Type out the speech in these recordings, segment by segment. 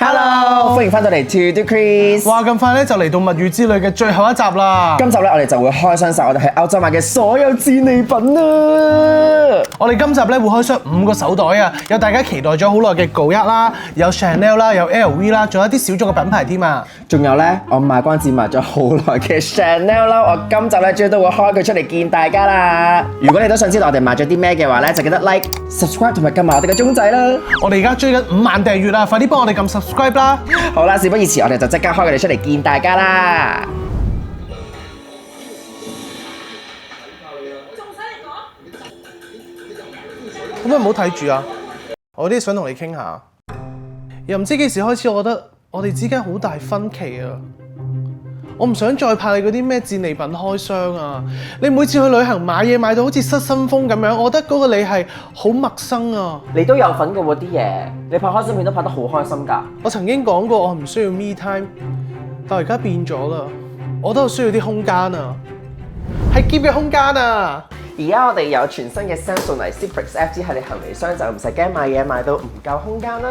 Hello， 歡迎翻到嚟 To The Quiz。哇！咁快咧就嚟到物語之旅嘅最後一集啦。今集咧我哋就會開箱晒我哋喺歐洲買嘅所有戰利品啊！我哋今集咧會開箱5個手袋啊，有大家期待咗好耐嘅 Goyard 啦，有 Chanel 啦，有 LV 啦，仲有一啲小眾嘅品牌添啊！仲有咧，我賣關子賣咗好耐嘅 Chanel 啦，我今集咧終於都會開佢出嚟見大家啦！如果你都想知道我哋買咗啲咩嘅話咧，就記得 like、subscribe 同埋撳埋我哋嘅鐘仔啦！我哋而家追緊5萬訂閱啦，快啲幫我哋撳 subscribe 啦！好啦，事不宜遲，我哋就即刻開佢哋出嚟見大家啦！可唔可以唔好睇住啊？我有啲想同你傾下，又唔知幾時開始，我覺得我哋之間好大分歧啊！我唔想再拍你嗰啲咩戰利品開箱啊！你每次去旅行買嘢買到好似失心瘋咁樣，我覺得嗰個你係好陌生啊！你都有份嘅喎啲嘢，你拍開心片都拍得好開心㗎。我曾經講過我唔需要 me time， 但而家變咗啦，我都需要啲空間啊，係喼嘅空間啊！而家我哋有全新嘅 Samsonite Secrets FT 系列行李箱，就唔使驚買嘢買到唔夠空間啦。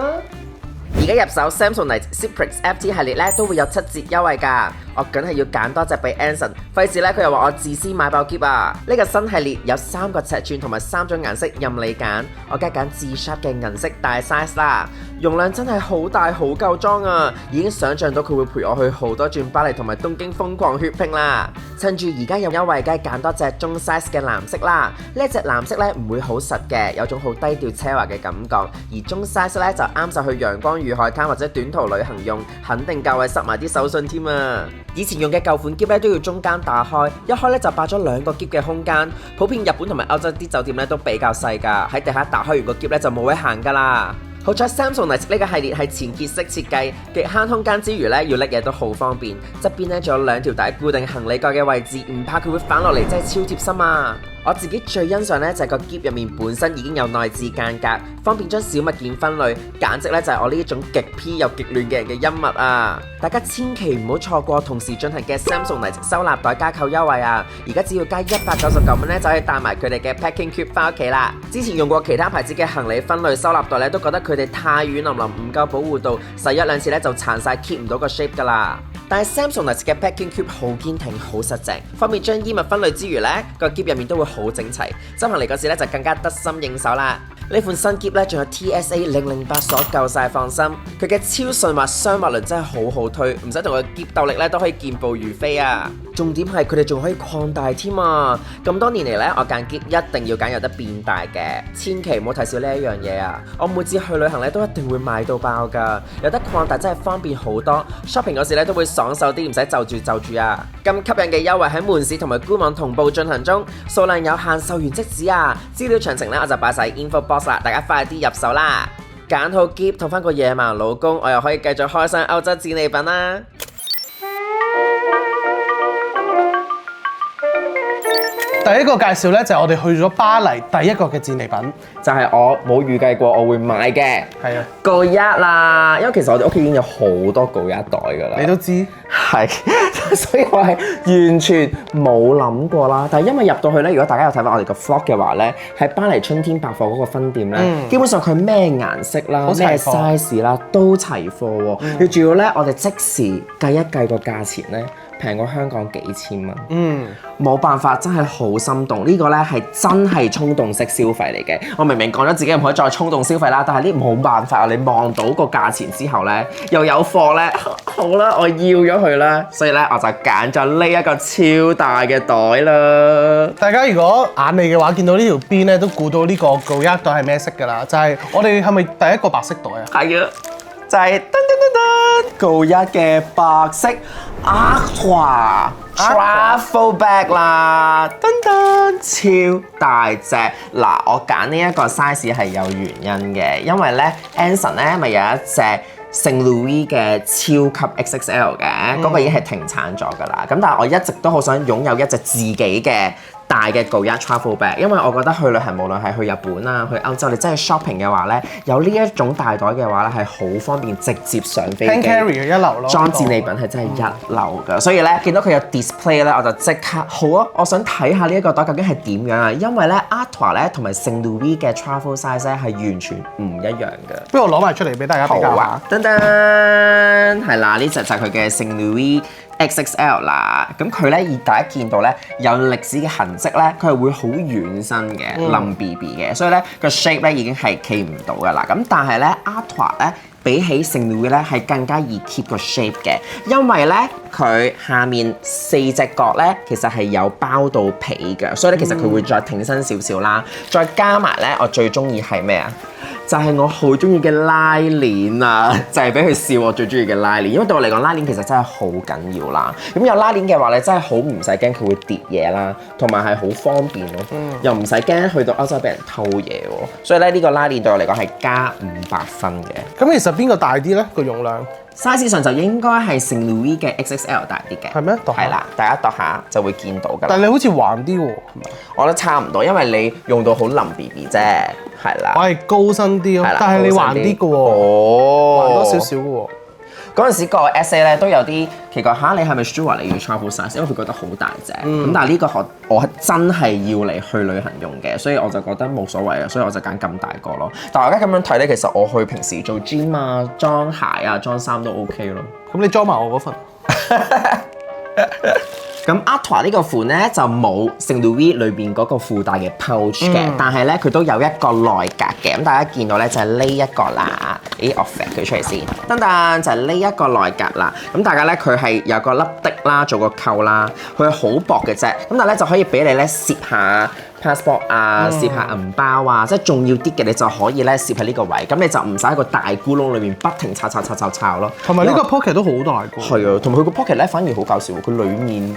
而家入手 Samsonite Secrets FT 系列咧，都會有7折優惠㗎。我梗係要揀多隻俾 Anson， 費事咧佢又話我自私買爆喼啊！呢個新系列有3個尺寸同埋3種顏色任你揀，我梗係揀至 sharp 嘅銀色大 size 啦。容量真係好大好夠裝啊！已經想像到佢會陪我去好多轉巴黎同埋東京瘋狂血拼啦！趁住而家有優惠，梗係揀多隻中 size 嘅藍色啦。呢隻藍色咧唔會好實嘅，有種好低調奢華嘅感覺。而中 size 咧就啱晒去陽光與海灘或者短途旅行用，肯定夠位塞埋啲手信添啊！以前用嘅舊款喼咧都要中間打開，一開咧就霸咗2個喼嘅空間。普遍日本同埋歐洲啲酒店咧都比較細㗎，喺地下打開完個喼咧就冇位行㗎啦。好彩 Samsonite 呢個系列係前結式設計，極慳空間之餘咧，要拎嘢都好方便。側邊咧仲有2條帶固定行李蓋嘅位置，唔怕佢會反落嚟，真係超貼心啊！我自己最欣賞咧就係個喼入面本身已經有內置間隔，方便將小物件分類，簡直咧就係我呢一種極 P 又極亂嘅人嘅恩物啊！大家千祈唔好錯過同時進行嘅 Samsonite 收納袋加購優惠啊！而家只要加199蚊咧就可以帶埋佢哋嘅 Packing Cube 翻屋企啦。之前用過其他牌子嘅行李分類收納袋咧，都覺得佢哋太軟腍腍，唔夠保護度，洗1-2次咧就殘晒 keep 唔到個 shape 噶啦。但係 Samsonite 嘅 Packing Cube 好堅挺，好實淨，方便將衣物分類之餘咧，個喼入面都會好整齊，執行李嗰時咧就更加得心應手啦。呢款新喼咧仲有 TSA 008鎖，夠晒放心。佢嘅超順滑雙滑輪真係好好推，唔使同個喼鬥力咧都可以健步如飛啊！重點係佢哋仲可以擴大添啊！咁多年嚟咧，我揀喼一定要揀有得變大嘅，千祈唔好睇少呢一樣嘢啊！我每次去旅行咧都一定會買到爆㗎，有得擴大真係方便好多。shopping 嗰時咧都會爽手啲，唔使就住啊！咁吸引嘅優惠喺門市同埋官網同步進行中，數量有限，售完即止啊！資料詳情咧我就擺晒 info box 啦，大家快啲入手啦！揀好喼同翻個野蠻老公，我又可以繼續開箱歐洲戰利品啦！第一個介紹咧就係我哋去咗巴黎第一個嘅戰利品，就係我冇預計過我會買嘅，係啊Goyard啦，因為其實我哋屋企已經有好多Goyard袋㗎啦，你都知係，所以我係完全冇諗過啦。但係因為入到去咧，如果大家有睇翻我哋個 vlog 嘅話咧，喺巴黎春天百貨嗰個分店咧，基本上佢咩顏色啦、咩 size 啦都齊貨喎。要仲要咧，我哋即時計一計個價錢咧，平過香港幾千蚊。冇辦法，真係好心動。呢個咧係真係衝動式消費嚟嘅。我明明講咗自己唔可以再衝動消費啦，但係呢冇辦法啊！你望到個價錢之後咧，又有貨咧，好啦，我要咗佢啦。所以咧，我就揀咗呢一個超大嘅袋啦。大家如果眼利嘅話，見到呢條邊咧，都估到呢個 Goyard 袋係咩色㗎啦？就係我哋係咪第一個白色袋啊？係啊，就係Goyard嘅白色 Aqua Travel Bag 啦，超大隻。嗱，我揀呢一個 size 係有原因嘅，因為咧 Anson 咧咪有一隻聖 Louis 嘅超級 XXL 嘅，嗰個已經係停產咗㗎啦。咁但係我一直都好想擁有一隻自己嘅大嘅 Goyard travel bag，因為我覺得去旅行無論係去日本啊、去歐洲，你真係 shopping 嘅話咧，有呢一種大袋嘅話咧係好方便，直接上飛機。Hand carry 嘅一流咯。裝戰利品係真係一流㗎，所以咧見到佢有 display 咧，我就即刻好啊！我想睇下呢一個袋究竟係點樣啊，因為咧 Artois 咧同埋聖 Louis 嘅 travel size 咧係完全唔一樣嘅。不如我攞埋出嚟俾大家比較下。噔噔，係啦，呢隻就係佢嘅聖 Louis XXL 啦。咁佢咧，而大家見到咧有歷史嘅痕跡咧，佢係會好軟身嘅，腍 BB 嘅，所以咧個 shape 咧已經係企唔到㗎啦。咁但係咧 Artois 咧比起聖 Louis 咧係更加易 keep 個 shape 嘅，因為咧佢下面4隻角咧其實係有包到皮嘅，所以咧其實佢會再挺身少少啦。再加埋咧，我最中意係咩啊？就係我好中意嘅拉鏈啊！就係俾佢笑我最中意嘅拉鏈，因為對我嚟講拉鏈其實真係好緊要啦。咁有拉鏈嘅話咧，真係好唔使驚佢會跌嘢啦，同埋係好方便咯。又唔使驚去到歐洲俾人偷嘢喎。所以咧呢個拉鏈對我嚟講係加500分嘅。咁其實邊個大啲咧個容量？size 上就應該係聖 Louis 嘅 XXL 大啲嘅。係咩？係啦，大家度下就會見到㗎啦。但係你好似橫啲喎，我覺得差唔多，因為你用到好腍 BB 啫，係啦。我係高身啲咯，但係你橫啲嘅喎，哦，橫多少少嘅喎。嗰陣時個 essay 咧都有啲奇怪嚇，你係咪 sure 你要 travel size？因為佢覺得好大隻。咁但係呢個我係真係要嚟去旅行用嘅，所以我就覺得冇所謂啊，所以我就揀咁大個咯。但係我而家咁樣睇咧，其實我去平時做 gym 啊、裝鞋啊、裝衫都 OK 咯。咁你裝埋我嗰份。咁 Artois 呢個款咧就冇聖 Louis 裏邊嗰個附帶嘅 pouch 嘅，但係咧佢都有一個內格嘅。咁大家見到咧就係呢一個啦。咦，我揈佢出嚟先，噔噔就係呢一個內格啦。咁大家咧佢係有個粒的啦，做個扣啦，佢係好薄嘅啫。咁但係咧就可以俾你咧攝下 passport 啊，攝下銀包啊，即係重要啲嘅你就可以咧攝喺呢個位。咁你就唔使喺個大咕窿裏面不停抄咯。同埋呢個 pocket 都好大個。係啊，同埋佢個 pocket 咧反而好搞笑，佢裡面。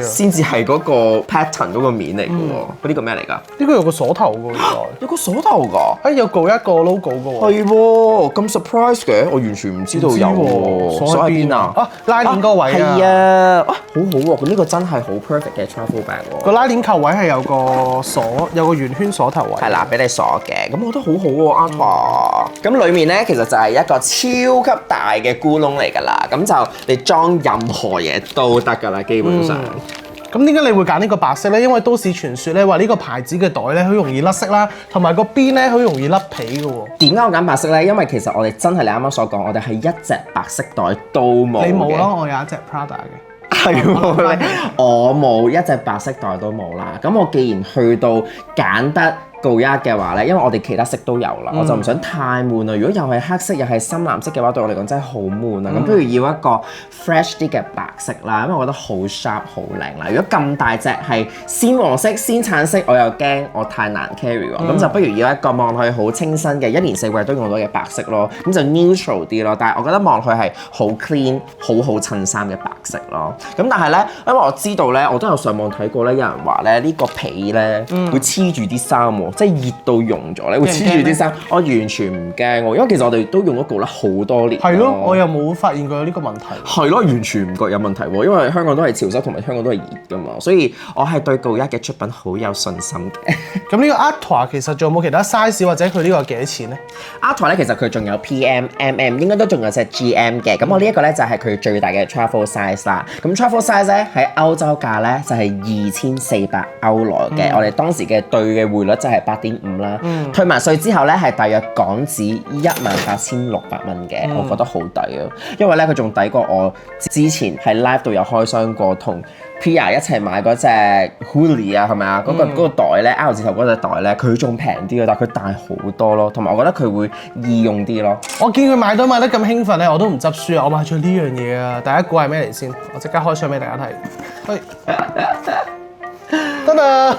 先至係嗰個 pattern 嗰個面嚟嘅喎，嗰啲個咩嚟㗎？呢個有個鎖頭㗎，原來有個鎖頭㗎？有個一個 logo 㗎喎。係喎，咁 surprise 嘅，我完全唔知道有喎。鎖喺邊啊？拉鏈嗰位啊。係啊，好好喎，咁呢個真係好 perfect 嘅 travel bag 喎。個拉鏈扣位係有個鎖，有個圓圈鎖頭位。係啦，俾你鎖嘅，咁我覺得好好喎，Artois。咁裡面咧其實就係一個超級大嘅咕窿嚟㗎啦，咁就你裝任何嘢都得㗎啦，基本上。咁點解你會揀呢個白色咧？因為都市傳說咧話呢個牌子嘅袋咧好容易甩色啦，同埋個邊咧好容易甩皮嘅喎。點解我揀白色咧？因為其實我哋真係你啱啱所講，我哋係一隻白色袋都冇嘅。你冇咯，我有一隻 Prada 嘅。係喎，我冇一隻白色袋都冇啦。咁我既然去到揀得Goyard嘅話咧，因為我哋其他色都有啦，我就唔想太悶啊。如果又係黑色又係深藍色嘅話，對我嚟講真係好悶啊。咁不如要一個 fresh 啲嘅白色啦，因為我覺得好 sharp 好靚啦。如果咁大隻係鮮黃色、鮮橙色，我又驚我太難 carry 喎。咁就不如要一個望落去好清新嘅，一年四季都用到嘅白色咯。咁就 neutral 啲咯，但係我覺得望落去係好 clean、好襯衫嘅白色咯。咁但係咧，因為我知道咧，我都有上網睇過咧，有人話咧呢個皮咧會黐住啲衫喎。即係熱到溶咗咧，會黐住啲衫。我完全唔驚喎，因為其實我哋都用咗Goyard好多年。係咯，我又冇發現過有呢個問題。係咯，完全唔覺有問題喎，因為香港都係潮濕同埋香港都係熱㗎嘛，所以我係對Goyard嘅出品好有信心嘅。咁呢個 Artois 其實仲有冇其他 size 或者佢呢個幾多錢咧？Artois 咧其實佢仲有 PM、MM， 應該都仲有隻 GM 嘅。咁我呢一個咧就係佢最大嘅 travel size 啦。咁 travel size 咧喺歐洲價咧就係2400歐羅嘅。我哋當時嘅對嘅匯率就係8.5啦，退埋稅之後咧係大約港紙18600蚊嘅，我覺得好抵啊！因為咧佢仲抵過我之前喺 live 度有開箱過同 Pia 一齊買嗰隻 Hooli 啊，係咪啊？嗰個袋咧 L 字頭嗰隻袋咧，佢仲平啲嘅，但係佢大好多咯，同埋我覺得佢會易用啲咯。我見佢買得咁興奮咧，我都唔執輸啊！我買咗呢樣嘢啊！大家估係咩嚟先？我即刻開箱俾大家睇。喂！得啦，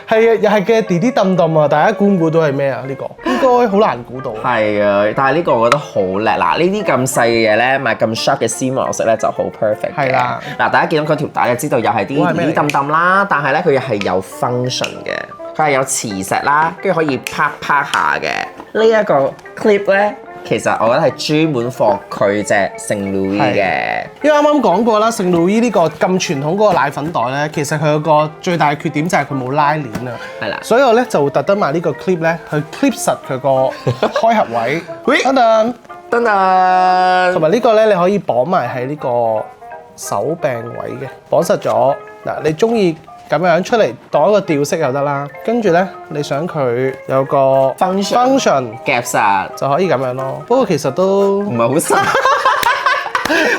係啊，又係嘅，啲氹氹啊！大家估唔估到係咩啊？呢個應該好難估到。係啊，但係呢個我覺得好叻。嗱，呢啲咁細嘅嘢咧，買咁 sharp 嘅絲毛色咧就好 perfect 嘅。係啦，嗱，大家見到嗰條帶就知道又係啲氹氹啦，但係咧佢又係有 function 嘅，佢係有磁石啦，跟住可以啪下嘅。呢一個 clip 咧其實我覺得係專門放佢隻聖 Louis 嘅。因為啱啱講過啦，聖 Louis 呢個咁傳統嗰個奶粉袋咧，其實佢有個最大嘅缺點就係佢冇拉鏈啊。係啦，所以我咧就會特登買呢個 clip 咧去 clip 實佢個開合位。等等，噔噔，同埋呢個咧你可以綁埋喺呢個手柄位嘅，綁實咗。嗱，你中意咁樣出嚟當一個吊飾又得啦。跟住咧，你想佢有個 function 夾實就可以咁樣咯。不過其實都唔係好實，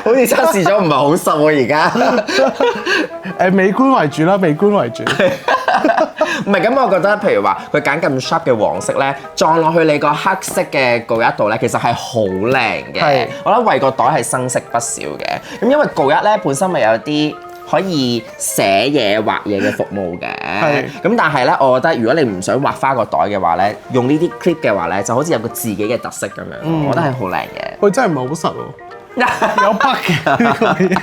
好似測試咗唔係好實喎而家。美觀為主啦，美觀為主。唔係咁，我覺得譬如話佢揀咁 sharp 嘅黃色咧，撞落去你個黑色嘅告一度咧，其實係好靚嘅。係我覺得為個袋係生色不少嘅。咁因為告一咧本身咪有啲可以寫嘢畫嘢嘅服務嘅。係。咁但係咧，我覺得如果你唔想畫花個袋嘅話咧，用呢啲 clip 嘅話咧，就好似有個自己嘅特色咁樣。我覺得係好靚嘅。佢真係唔係好實喎，有 bug 嘅呢個嘢。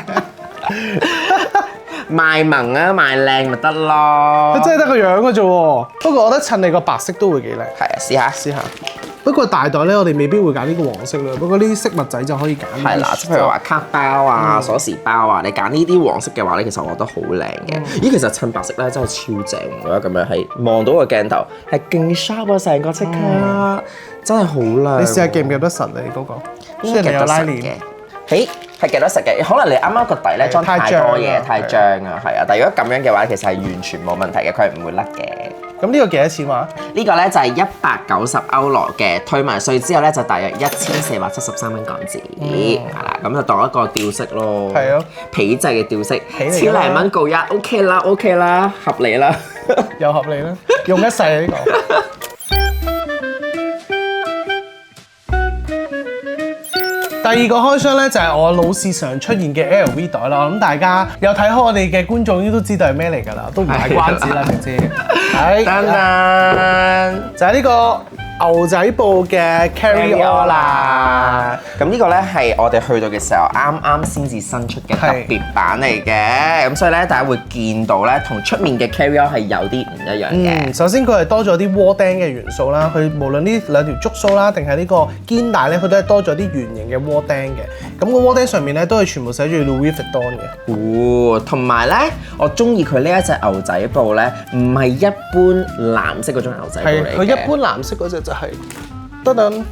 賣萌啊，賣靚咪得咯。佢真係得個樣嘅啫喎。不過我覺得襯你個白色都會幾靚。係啊，試下。試下。不過大袋咧，我哋未必會揀呢個黃色啦。不過呢啲飾物仔就可以揀。係啦，即係譬如話卡包啊、鎖匙包啊，你揀呢啲黃色嘅話咧，其實我覺得好靚嘅。咦，其實襯白色咧真係超正喎！咁樣係望到個鏡頭係勁 sharp 啊，成個即刻真係好靚。你試下夾唔夾得實你嗰個？應該夾得實嘅。嘿，係夾得實嘅。可能你啱啱個底咧裝太多嘢，太張啊，係啊。但係如果咁樣嘅話，其實係完全冇問題嘅，佢係唔會甩嘅。咁呢個幾多錢話？呢個咧就係190歐羅嘅，退埋稅之後咧就大約1473蚊港紙，係啦，咁就當一個吊飾咯。係咯，皮質嘅吊飾，千零蚊告一 ，OK 啦，OK 啦，合理啦，又合理啦，用一世啊呢個。第二個開箱咧就係我老是常出現嘅 LV 袋啦，我諗大家有睇開我哋嘅觀眾應該都知道係咩嚟㗎啦，都唔係關子啦，明知。係，噔噔，就係呢個牛仔布嘅 Carry All 啦。咁呢個咧係我哋去到嘅時候啱啱先至新出嘅特別版嚟嘅，咁所以咧大家會見到咧同出面嘅 Carry All 係有啲唔一樣嘅。首先佢係多咗啲窩釘嘅元素啦，佢無論呢兩條觸鬚啦，定係呢個肩帶咧，佢都係多咗啲圓形嘅窩釘嘅。咁個窩釘上面咧都係全部寫住 Louis Vuitton 嘅。哦，同埋咧，我中意佢呢一隻牛仔布咧，唔係一般藍色嗰種牛仔布嚟嘅。佢一般藍色嗰隻就係等等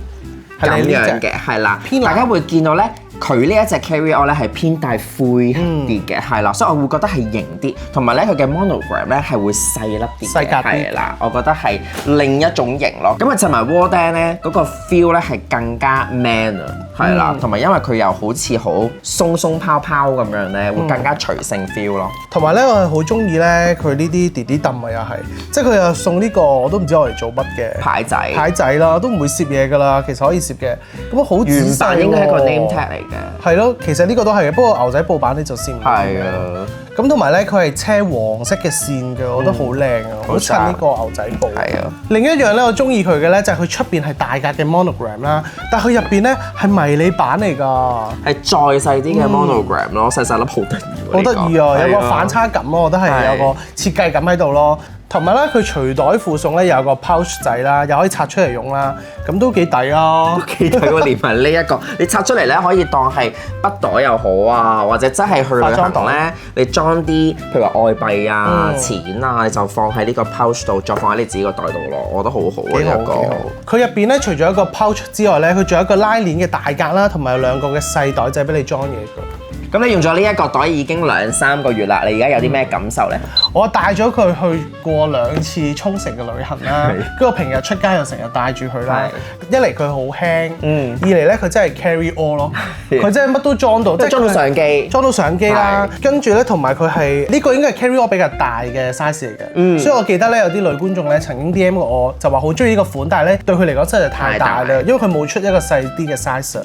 咁樣嘅，係啦。大家會見到咧，佢呢一隻 Carry All 咧係偏帶灰啲嘅，係啦，所以我會覺得係型啲，同埋咧佢嘅 monogram 咧係會細粒啲嘅，係啦，我覺得係另一種型咯。咁啊，襯埋窩釘咧，嗰個 feel 咧係更加 man 啊，係啦，同埋因為佢又好似好鬆鬆泡泡咁樣咧，會更加隨性 feel 咯。同埋咧，我係好中意咧佢呢啲弟弟揼啊，又係，即係佢又送呢個我都唔知我嚟做乜嘅牌仔啦，都唔會攝嘢㗎啦，其實可以攝嘅，咁好仔細喎。原版應該係一個 name tag 嚟嘅。係咯，其實呢個都係嘅，不過牛仔布版呢就先唔係啊。咁同埋咧，佢係車黃色嘅線嘅，我覺得好靚啊，好襯呢個牛仔布。係啊。另一樣咧，我中意佢嘅咧就係佢出邊係大格嘅 monogram 啦，但係佢入邊咧係迷你版嚟㗎，係再細啲嘅 monogram 咯，細細粒好得意。好得意啊！有個反差感咯，我覺得係有個設計感喺度咯。同埋咧，佢隨袋附送咧有個 pouch 仔啦，又可以拆出嚟用啦，咁都幾抵啊！都幾抵喎，連埋呢一個，你拆出嚟咧可以當係筆袋又好啊，或者真係去旅行咧，你裝啲譬如話外幣啊、錢啊，你就放喺呢個 pouch 度，再放喺你自己個袋度咯，我覺得好好啊！呢個佢入邊咧，除咗一個 pouch 之外咧，佢仲有一個拉鏈嘅大格啦，同埋有兩個嘅細袋仔俾你裝嘢㗎。咁你用咗呢一個袋已經2-3個月啦，你而家有啲咩感受咧？我帶咗佢去過2次沖繩嘅旅行啦，跟住我平日出街又成日帶住佢啦。一嚟佢好輕，二嚟咧佢真係 carry all 咯，佢真係乜都裝到，即係裝到相機啦。跟住咧同埋佢係呢個應該係 carry all 比較大嘅 size 嚟嘅，所以我記得咧有啲女觀眾咧曾經 DM 過我，就話好中意呢個款，但係咧對佢嚟講真係太大啦，因為佢冇出一個細啲嘅 size。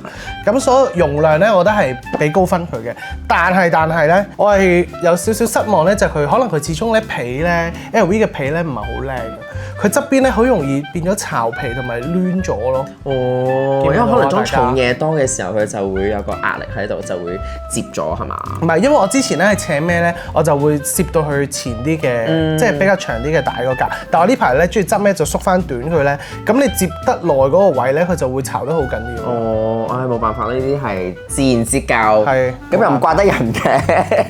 咁所以容量咧，我覺得係俾高分佢嘅。但係咧，我係有少少失望咧，就係佢可能佢始終咧皮咧 LV 嘅皮咧唔係好靚嘅，佢側邊咧好容易變咗巢皮同埋攣咗咯。哦，因為可能裝重嘢多嘅時候，佢就會有個壓力喺度，就會接咗係嘛？唔係，因為我之前咧係扯咩咧，我就會攝到去前啲嘅，即係比較長啲嘅大嗰格。但我呢排咧中意執咩就縮翻短佢咧，咁你接得耐嗰個位咧，佢就會巢得好緊要。哦，唉冇辦法，呢啲係自然之教，係咁又唔怪得人嘅。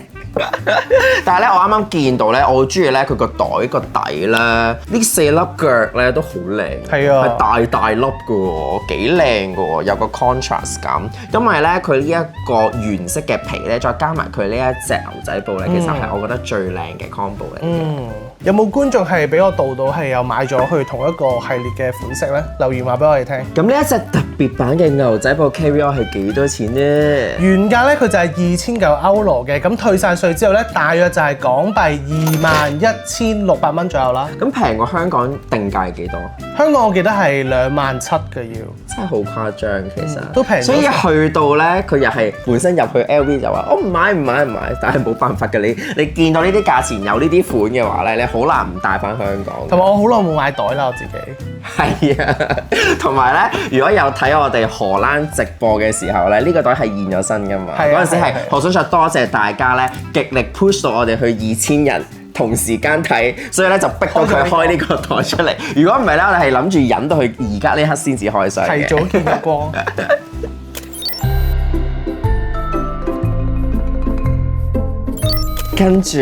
但係咧，我啱啱見到咧，我好中意咧佢個袋個底咧，呢4粒腳咧都好靚，係啊，係大大粒嘅喎，幾靚嘅喎，有個 contrast 感。因為咧佢呢一個原色嘅皮咧，再加埋佢呢一隻牛仔布咧，其實係我覺得最靚嘅 combo 嚟嘅。有冇觀眾係俾我導到係有買咗去同一個系列嘅款式咧？留言話俾我哋聽。咁呢一隻特別版嘅牛仔布 carry-on 係幾多錢呢？原價咧佢就係2900歐羅嘅，咁退晒稅之後咧，大約就係港幣21600蚊左右啦。咁平過香港定價係幾多？香港我記得係27000嘅要，真係好誇張其實。都平。所以去到咧，佢又係本身入去 LV 就話我唔買，但係冇辦法嘅，你見到呢啲價錢有呢啲款嘅話咧，你好難唔帶翻香港。同埋我好耐冇買袋啦，我自己。係啊，同埋咧，如果有睇我哋荷蘭直播嘅時候咧，呢個袋係現咗身㗎嘛。嗰陣時係何想多謝大家咧，極力 push 到我哋去2000人同時間睇，所以咧就逼到佢開呢個袋出嚟。如果唔係咧，我哋係諗住忍到佢而家呢刻先至開箱嘅。提早見到光。跟住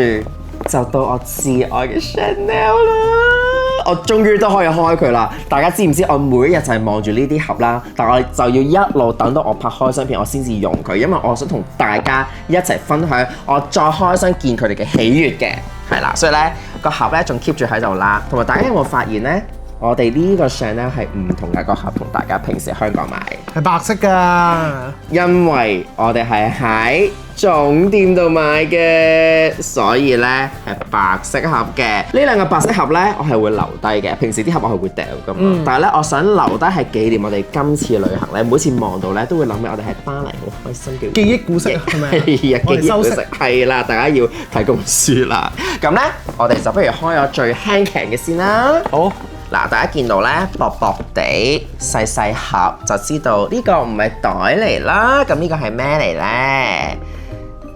就到我至愛嘅 Chanel 啦，我終於都可以開佢啦！大家知唔知我每一日就係望住呢啲盒啦，但我就要一路等到我拍開箱片，我先至用佢，因為我想同大家一齊分享我再開箱見佢哋嘅喜悅嘅，係啦，所以咧個盒咧仲 keep 住喺度啦，同埋大家有冇發現咧？我哋呢個 Chanel 係唔同嘅個盒，同大家平時香港買係白色㗎，因為我哋係喺總店度買嘅，所以咧係白色盒嘅。呢兩個白色盒咧，我係會留低嘅。平時啲盒我係會掉㗎嘛，但係咧我想留低係紀念我哋今次旅行咧，每次望到咧都會諗起我哋喺巴黎好開心嘅記憶古色係咪？係啊，記憶古色係啦，大家要睇公書啦。咁咧，我哋就不如開咗最輕強嘅先啦。好。嗱，大家見到咧薄薄地細細盒，就知道呢個唔係袋嚟啦。咁呢個係咩嚟咧？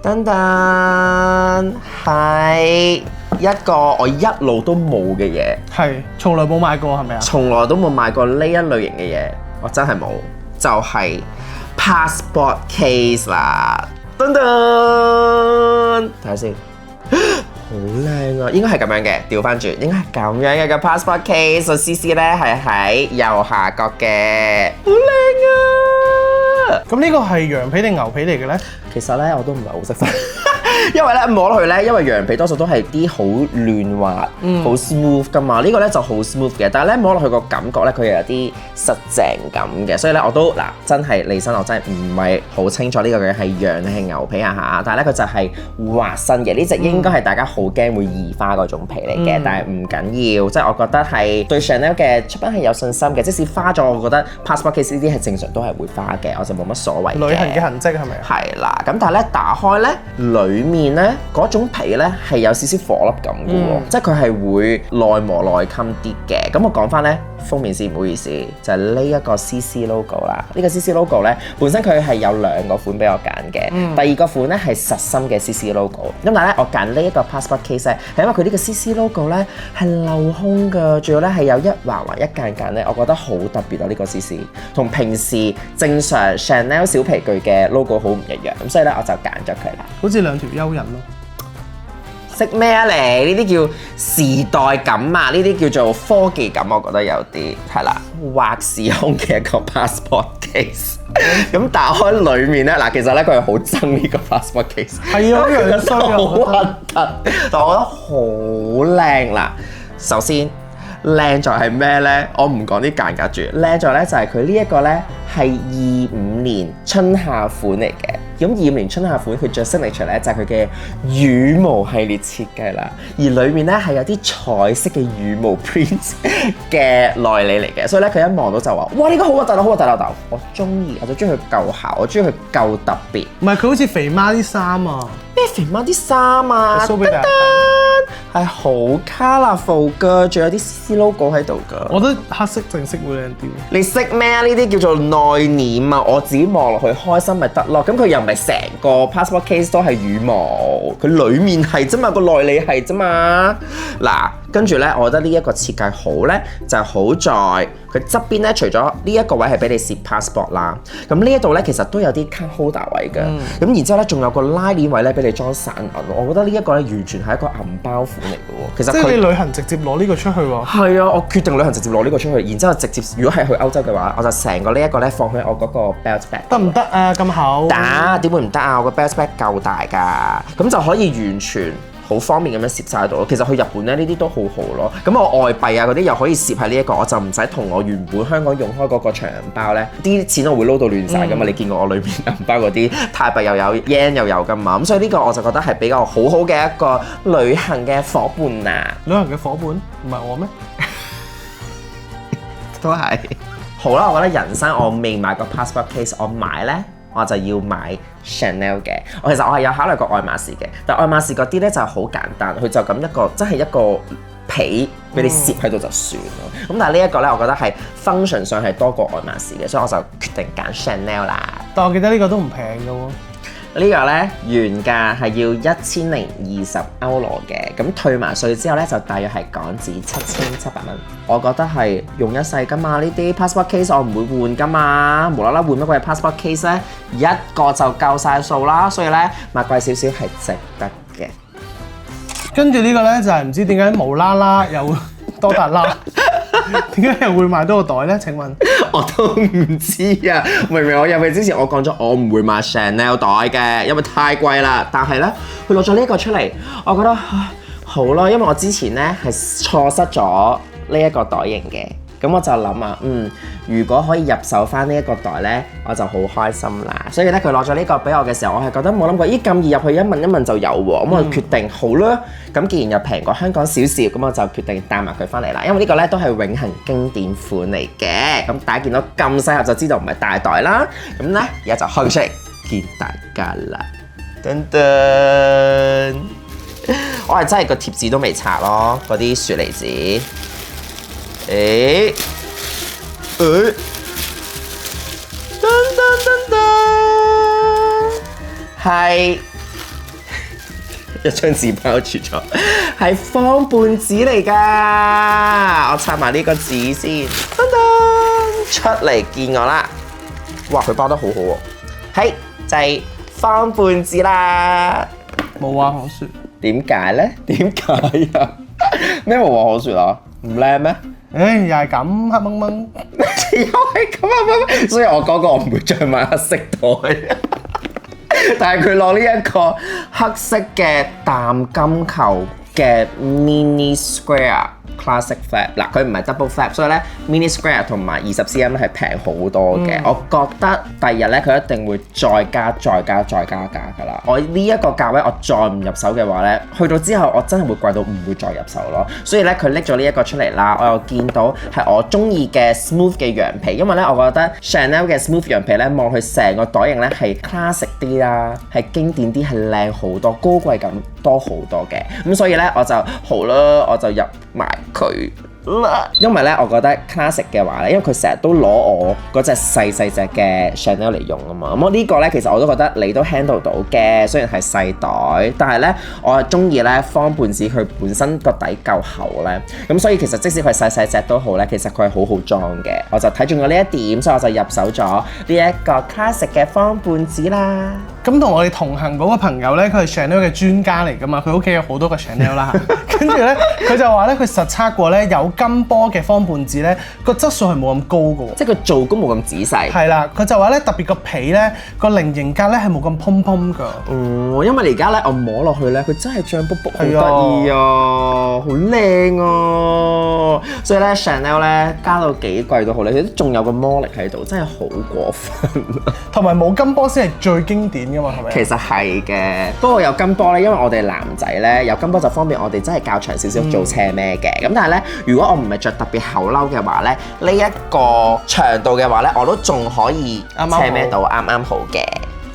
噔噔，係一個我一路都冇嘅嘢，係從來冇買過係咪啊？從來都冇買過呢一類型嘅嘢，我真係冇，就係 passport case 啦。噔噔，睇下先。好靚啊！應該係咁樣嘅，調翻轉應該係咁樣嘅個 passport case，個 CC 咧係喺右下角嘅，好靚啊！咁呢個係羊皮定牛皮嚟嘅咧？其實咧我都唔係好識分。因為咧摸落去咧，因為羊皮多數都係啲好嫩滑、好 smooth 噶嘛，呢個咧就好 smooth 嘅，但係咧摸落去個感覺咧，佢又有啲實淨感嘅，所以咧我都真係離身，我真係唔係好清楚呢個嘅係羊定係牛皮啊嚇，但係咧佢就係滑身嘅，呢隻應該係大家好驚會易花嗰種皮嚟嘅，但係唔緊要，即係我覺得係對 Chanel 嘅出品係有信心嘅，即使花咗，我覺得 passport case 呢啲係正常都係會花嘅，我就冇乜所謂嘅。旅行嘅痕跡係咪啊？係啦，咁但係咧打開咧裏面咧嗰種皮咧係有少少火粒感嘅喎，即係佢係會耐磨耐襟啲嘅。咁我講翻咧封面先，唔好意思，就係呢一個 CC logo 啦。呢個 CC logo 咧本身佢係有2個款俾我揀嘅，第二個款咧係實心嘅 CC logo。咁但係咧我揀呢一個 passport case 咧係因為佢呢個 CC logo 咧係鏤空嘅，仲有咧係有一橫橫一間間咧，我覺得好特別啊！呢個 CC 同平時正常 Chanel 小皮具嘅 logo 好唔一樣，咁所以咧我就揀咗佢啦。好似2條蚯蚓咯。識咩啊你？呢啲叫時代感啊，呢啲叫做科技感，我覺得有啲係啦，劃時空嘅一個 passport case。咁打開裡面咧，嗱其實咧佢係好憎呢個 passport case。係啊，樣衰啊，好核突，但我覺得好靚啦。首先靚在係咩咧？我唔講啲間隔住，靚在咧就係佢呢一個咧係25年春夏款嚟嘅。咁25年春夏款佢最 signature 咧就係佢嘅羽毛系列設計啦，而裡面咧係有啲彩色嘅羽毛 print 嘅內裏嚟嘅，所以咧佢一望到就話：哇呢個好核突啊，好核突啊！我中意，我就中意佢夠姣，我中意佢夠特別。唔係佢好似肥媽啲衫啊！咩肥媽啲衫啊？蘇比達係好 colourful 㗎，仲有啲 CC logo 喺度㗎。我覺得黑色正式會靚啲。你識咩啊？呢啲叫做內斂啊！我自己望落去開心咪得咯。咁佢又唔係成個 passport case 都係羽毛，佢裡面係啫嘛，個內裏係啫嘛。嗱，跟住咧，我覺得呢一個設計好咧，就係好在佢側邊咧，除咗呢一個位係俾你攝 passport 啦，咁呢一度咧其實都有啲 card holder 位嘅。咁然之後咧，仲有個拉鏈位咧俾你裝散銀。我覺得呢一個咧完全係一個銀包款嚟嘅喎。其實即係你旅行直接攞呢個出去喎。係啊，我決定旅行直接攞呢個出去，然之後直接如果係去歐洲嘅話，我就成個呢一個咧放喺我嗰個 belt bag。得唔得啊？咁厚？得，點會唔得啊？我個 belt bag 夠大㗎，咁就可以完全好方便咁樣攝晒喺度咯。其實去日本咧呢啲都好好咯。咁我外幣啊嗰啲又可以攝喺呢一個，我就唔使同我原本香港用開嗰個長銀包咧，啲錢我會撈到亂晒㗎嘛。你見過我裏面銀包嗰啲泰幣又有 yen 又有㗎嘛。咁所以呢個我就覺得係比較好好嘅一個旅行嘅伙伴啊。旅行嘅伙伴唔係我咩？都係。好啦，我覺得人生我未買過 passport case， 我買咧我就要買 Chanel 嘅。其實我係有考慮過愛馬仕嘅，但愛馬仕嗰啲咧就好簡單，佢就咁一個真係一個皮俾你攝喺度就算咯。咁但係呢一個咧，我覺得係 function 上係多過愛馬仕嘅，所以我就決定揀 Chanel 啦。但我記得呢個都唔平嘅喎。呢個咧原價係要1020歐羅嘅，咁退埋稅之後咧就大約係港紙7700蚊。我覺得係用一世㗎嘛，呢啲 passport case 我唔會換㗎嘛，無啦啦換乜鬼 passport case 咧，一個就夠晒數啦，所以咧買貴少少係值得嘅。跟住呢個咧就係唔知點解無啦啦又多達啦，點解又會買多個袋咧？請問我都唔知啊！明明我入去之前我講咗我唔會買 Chanel 袋嘅，因為太貴啦。但係咧佢攞咗呢一個出嚟，我覺得好啦，因為我之前咧係錯失咗呢一個袋型嘅。咁我就諗啊，如果可以入手翻呢一個袋咧，我就好開心啦。所以咧，佢攞咗呢個俾我嘅時候，我係覺得冇諗過，咦咁易入去一問一問就有喎。咁我決定好啦。咁既然又平過香港少少，咁我就決定帶埋佢翻嚟啦。因為呢個咧都係永恆經典款嚟嘅。咁大家見到咁細盒就知道唔係大袋啦。咁咧而家就開出嚟見大家啦。噔噔，我係真係個貼紙都未拆咯，嗰啲雪梨紙。噔噔噔噔，係一張紙包住咗，係方半紙嚟㗎。我插埋呢個紙先，噔噔出嚟見我啦。哇，佢包得好好喎，係就係方半紙啦。無話可説。點解咧？點解啊？咩無話可説啊？唔靚咩？又係咁黑掹掹，又係咁啊！所以我講過我唔會再買黑色袋，但係佢攞呢一個黑色嘅淡金球嘅 mini square classic flap， 嗱佢唔係 double flap， 所以咧 mini square 同埋20cm 係平好多嘅。我覺得第二日咧佢一定會再加價㗎啦。我呢一個價位我再唔入手嘅話咧，去到之後我真係會貴到唔會再入手咯。所以咧佢拎咗呢一個出嚟啦，我又見到係我中意嘅 smooth 嘅羊皮，因為咧我覺得 Chanel 嘅 smooth 羊皮咧望佢成個袋型咧係 classic 啲啦，係經典啲，係靚好多，高貴感多好多嘅。咁所以咧我就好啦，我就入埋佢啦，因為咧我覺得 classic 嘅話咧，因為佢成日都攞我嗰隻細隻嘅 Chanel 嚟用啊嘛，咁我呢個咧其實我都覺得你都 handle 到嘅，雖然係細袋，但係咧我係中意咧方半紙，佢本身個底夠厚咧，咁所以其實即使佢細隻都好咧，其實佢係好好裝嘅，我就睇中咗呢一點，所以我就入手咗呢一個 classic 嘅方半紙啦。咁同我哋同行嗰個朋友咧，佢係 Chanel 嘅專家嚟噶嘛，佢屋企有好多個 Chanel 啦。跟住咧，佢就話咧，佢實測過咧，有金波嘅方半紙咧，個質素係冇咁高嘅喎。即係佢做工冇咁仔細。係啦，佢就話咧，特別個皮咧，個菱形格咧係冇咁蓬蓬㗎。因為而家咧我摸落去咧，佢真係脹卜卜，好得意啊，好靚啊！所以咧 Chanel 咧加到幾貴都好咧，佢都仲有個魔力喺度，真係好過分。同埋冇金波先係最經典㗎嘛，係咪？其實係嘅，不過有金波咧，因為我哋男仔咧有金波就方便我哋真係較長少少做斜孭嘅。咁但係咧，如果我唔係着特別厚褸嘅話咧，呢一個長度嘅話咧，我都仲可以斜孭到啱啱好嘅。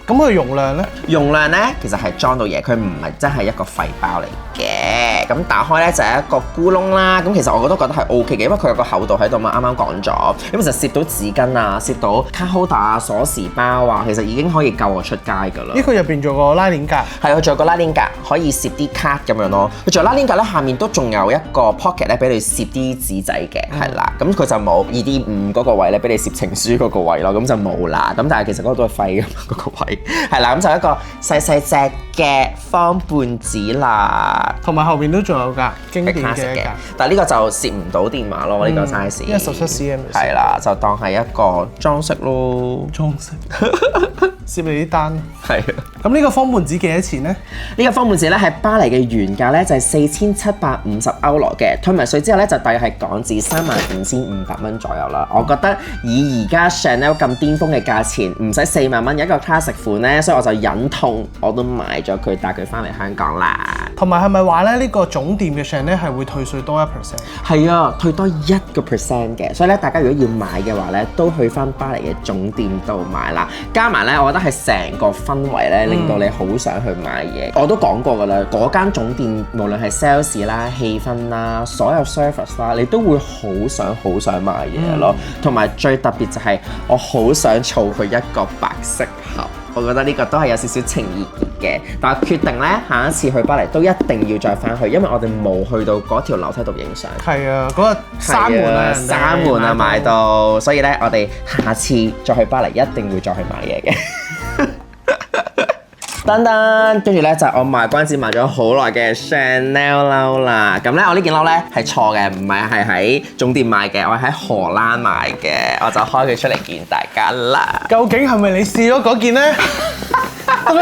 咁佢容量咧？容量咧其實係裝到嘢，佢唔係真係一個廢包嚟嘅。咁打開咧就係一個咕窿啦。咁其實我都覺得係 OK 嘅，因為佢有個厚度喺度嘛。啱啱講咗，咁其實攝到紙巾啊，攝到卡 holder 啊、鎖匙包啊，其實已經可以夠我出街㗎啦。呢佢入邊仲有個拉鏈格，係佢仲有個拉鏈格可以攝啲卡咁樣咯。佢仲有拉鏈格咧，下面都仲有一個 pocket 咧，俾你攝啲紙仔嘅，係啦。咁佢就冇2D5嗰個位咧，俾你攝情書嗰個位咯，咁就冇啦。咁但係其實嗰個都係廢㗎嘛，嗰個位係啦。咁就一個細細隻嘅方半紙啦，同埋後邊都仲有㗎經典嘅格。但係呢個就攝唔到電話咯，呢個 size。因為17cm。係啦，就當係一個裝飾咯，裝飾。攝你啲單。係。咁呢個方半紙幾多錢咧？呢個方半紙咧喺巴黎嘅原價咧就係4750歐羅嘅，退埋稅之後咧就大約係港紙35500蚊左右啦。我覺得以而家 Chanel 咁巔峰嘅價錢，唔使4萬蚊一個 classic 款咧，所以我就忍痛我都買咗佢，帶佢翻嚟香港啦。同埋係咪話咧呢個總店嘅 Chanel 係會退稅多1%？係啊，退多1%嘅，所以咧大家如果要買嘅話咧，都去翻巴黎嘅總店度買啦。加埋咧，我覺得係成個氛圍咧，令到你好想去買嘢。我都講過㗎啦，嗰間總店無論係 sales 啦、氣氛啦、所有 service 啦，你都會好想買嘢咯。同埋最特別就係我好想儲佢一個白色盒。我覺得呢個都係有少少情意結嘅，但係決定咧下一次去巴黎都一定要再翻去，因為我哋冇去到嗰條樓梯度影相。係啊，嗰日閂門啊，閂門啊買到，所以咧我哋下次再去巴黎一定會再去買嘢嘅。噔噔，跟住咧就係我賣關子賣咗好耐嘅 Chanel 褸啦。咁咧我呢件褸咧係錯嘅，唔係喺總店買嘅，我係喺荷蘭買嘅。我就開佢出嚟見大家啦。究竟係咪你試咗嗰件咧？萬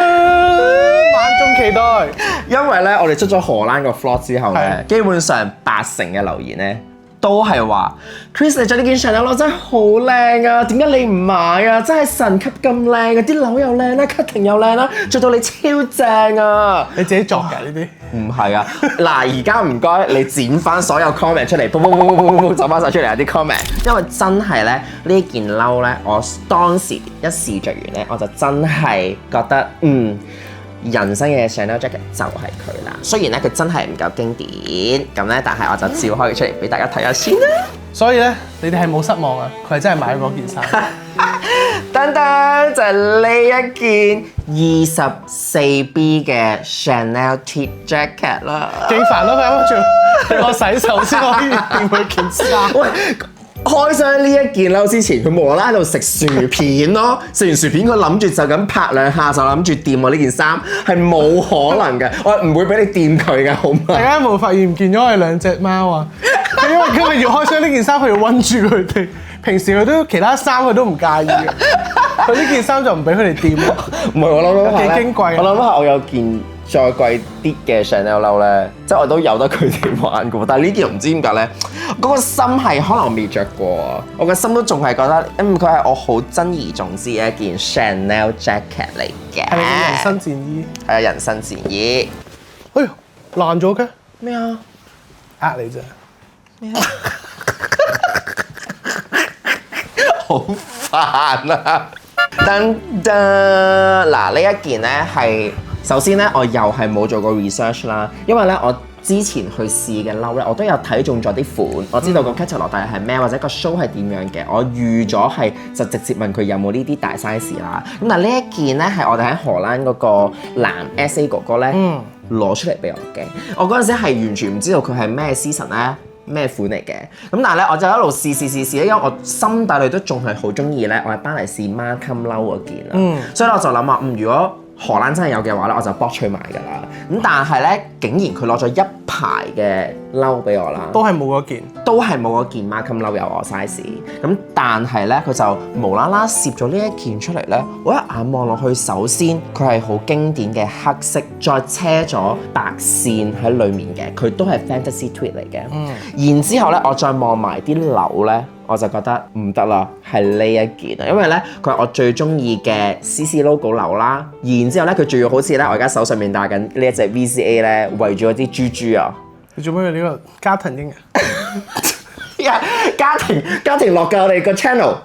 眾期待。因為咧我哋出咗荷蘭個 vlog 之後咧，基本上80%嘅留言咧都係話 Chris 你着呢件 Chanel 褸真係好靚啊！點解你唔買啊？真係神級咁靚啊！啲褸又靚啦 ，cutting 又靚啦，着到你超正啊！你自己作㗎呢啲？唔係啊！嗱，而家唔該你剪翻所有 comment 出嚟，boom 走翻晒出嚟啊啲 comment，因為真係咧呢件褸咧，我當時一試着完咧，我就真係覺得人生嘅 Chanel jacket 就係佢啦。雖然咧佢真係唔夠經典咁咧，但係我就照開佢出嚟俾大家睇下先啦。所以咧，你哋係冇失望啊！佢係真係買咗嗰件衫。噔噔就係呢一件24B 嘅 Chanel Tweed Jacket 啦。幾煩咯，佢啱啱仲要我洗手先可以掂佢件衫。喂！開箱呢一件褸之前，佢無啦啦喺度食薯片咯，食完薯片佢諗住就咁拍2下就諗住掂我呢件衫，係冇可能嘅，我唔會俾你掂佢嘅，好嗎？大家有冇發現唔見咗我哋2隻貓啊？因為今日要開箱呢件衫，佢要韞住佢哋。平時佢都其他衫佢都唔介意嘅，佢呢件衫就唔俾佢哋掂咯。唔係我諗下幾矜貴。我諗下我有件再貴啲嘅 Chanel 褸咧，即係我都由得佢哋玩嘅，但係呢件唔知點解咧，嗰個心係可能未着過啊，我個心都仲係覺得，佢係我好珍而重之嘅一件 Chanel jacket 嚟嘅。係咪人生戰衣？係啊，人生戰衣。哎呀，爛咗嘅咩啊？呃你啫。咩啊？好煩啊！噔噔，嗱呢一件咧係首先咧，我又係冇做過 research 啦，因為咧我之前去試嘅褸咧，我都有睇中咗啲款，我知道個 catalog 大約係咩，或者個 show 係點樣嘅，我預咗係就直接問佢有冇呢啲大 size 啦。咁但係呢一件咧係我哋喺荷蘭嗰個男 SA 哥哥咧攞出嚟俾我嘅，我嗰陣時係完全唔知道佢係咩 season 咧。咩款嚟嘅？咁但係咧，我就一路試咧，因為我心底裏都仲係好中意咧，我喺巴黎試 Markham 褸嗰件啦。所以我就諗話，如果荷蘭真係有嘅話咧，我就搏取買㗎啦。咁但係咧，竟然佢攞咗一排嘅褸俾我啦，都係冇嗰件，都係冇嗰件 Markham 褸有我 size。咁但係咧，佢就無啦啦攝咗呢一件出嚟咧，我一眼望落去，首先佢係好經典嘅黑色，再車咗白線喺裡面嘅，佢都係 Fantasy Tweed 嚟嘅。然之後咧，我再望埋啲紐咧。我就覺得唔得啦，係呢一件啊，因為咧佢係我最中意嘅 CC logo 褸啦，然之後咧佢仲要好似咧我而家手上面戴緊呢一隻 VCA 咧圍住嗰啲豬豬啊！你做咩用呢個家庭英啊？家庭落㗎我哋個 channel，